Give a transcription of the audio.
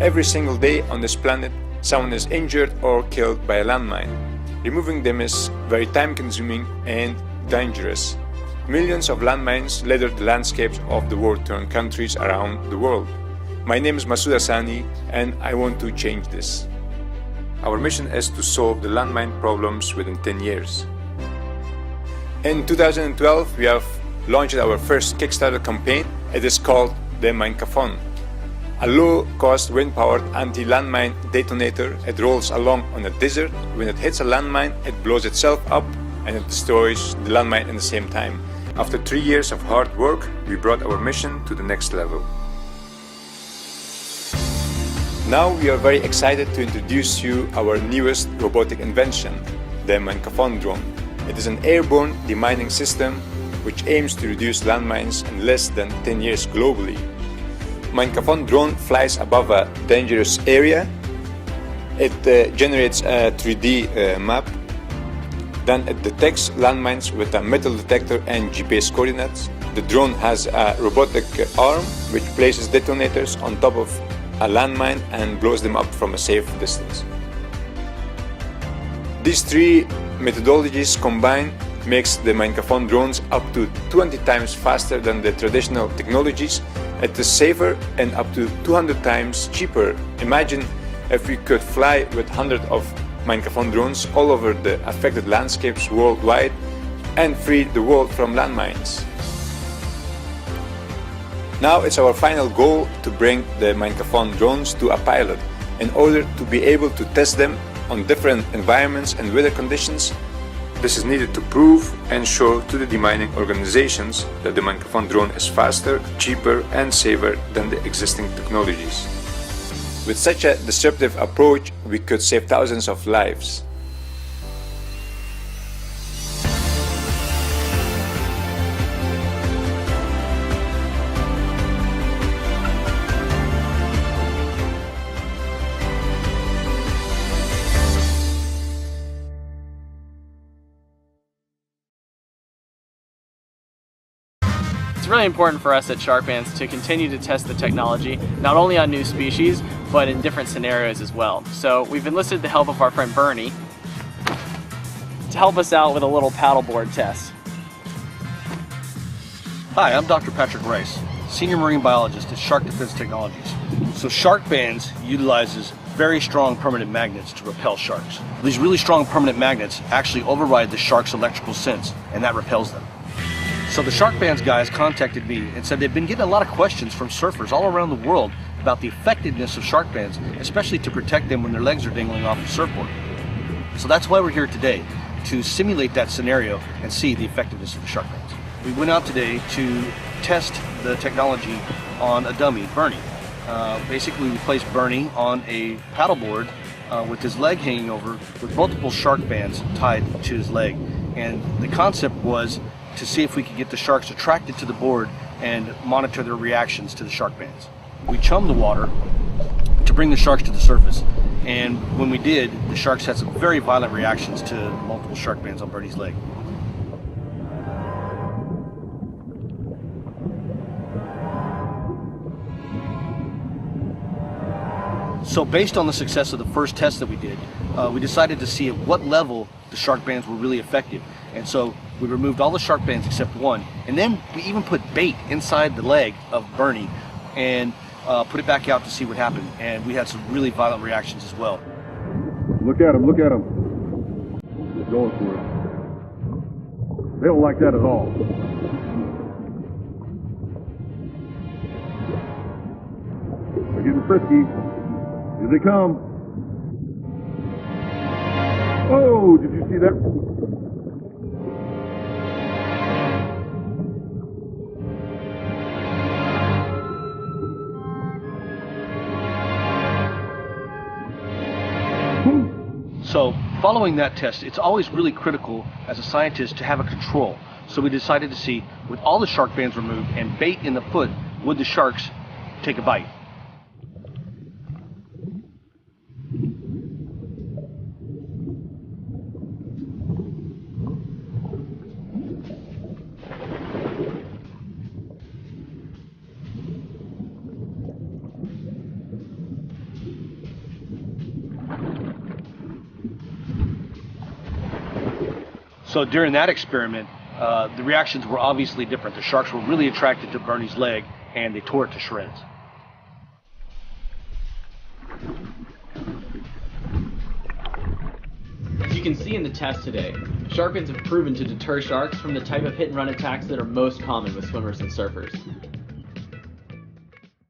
Every single day on this planet, someone is injured or killed by a landmine. Removing them is very time-consuming and dangerous. Millions of landmines litter the landscapes of the war-torn countries around the world. My name is Masoud Hassani and I want to change this. Our mission is to solve the landmine problems within 10 years. In 2012, we have launched our first Kickstarter campaign. It is called the Minekathon. A low-cost wind-powered anti-landmine detonator. It rolls along on a desert. When it hits a landmine, it blows itself up and it destroys the landmine at the same time. After 3 years of hard work, we brought our mission to the next level. Now we are very excited to introduce you our newest robotic invention, the Minekathon drone. It is an airborne demining system which aims to reduce landmines in less than 10 years globally. Minekathon drone flies above a dangerous area. It generates a 3D map. Then it detects landmines with a metal detector and GPS coordinates. The drone has a robotic arm which places detonators on top of a landmine and blows them up from a safe distance. These three methodologies combined makes the Minekathon drones up to 20 times faster than the traditional technologies. It is safer and up to 200 times cheaper. Imagine if we could fly with hundreds of Minekathon drones all over the affected landscapes worldwide and free the world from landmines. Now it's our final goal to bring the Minekathon drones to a pilot in order to be able to test them on different environments and weather conditions. This is needed to prove and show to the demining organizations that the Minekathon drone is faster, cheaper and safer than the existing technologies. With such a disruptive approach, we could save thousands of lives. It's really important for us at Sharkbands to continue to test the technology, not only on new species, but in different scenarios as well. So we've enlisted the help of our friend Bernie to help us out with a little paddleboard test. Hi, I'm Dr. Patrick Rice, Senior Marine Biologist at Shark Defense Technologies. So Sharkbands utilizes very strong permanent magnets to repel sharks. These really strong permanent magnets actually override the shark's electrical sense, and that repels them. So the Sharkbands guys contacted me and said they've been getting a lot of questions from surfers all around the world about the effectiveness of Sharkbands, especially to protect them when their legs are dangling off the surfboard. So that's why we're here today. to simulate that scenario and see the effectiveness of the shark bans. We went out today to test the technology on a dummy, Bernie. Basically, we placed Bernie on a paddleboard with his leg hanging over with multiple shark bands tied to his leg. And the concept was to see if we could get the sharks attracted to the board and monitor their reactions to the shark bands. We chummed the water to bring the sharks to the surface. And when we did, the sharks had some very violent reactions to multiple shark bands on Bernie's leg. So based on the success of the first test that we did, we decided to see at what level the shark bands were really effective. And so we removed all the shark bands except one. And then we even put bait inside the leg of Bernie and put it back out to see what happened. And we had some really violent reactions as well. Look at him, look at him. He's going for it. They don't like that at all. They're getting frisky. Here they come. Oh, did you see that? So following that test, it's always really critical as a scientist to have a control. So we decided to see, with all the shark bands removed and bait in the foot, would the sharks take a bite? So during that experiment, the reactions were obviously different. The sharks were really attracted to Bernie's leg and they tore it to shreds. As you can see in the test today, shark bans have proven to deter sharks from the type of hit and run attacks that are most common with swimmers and surfers.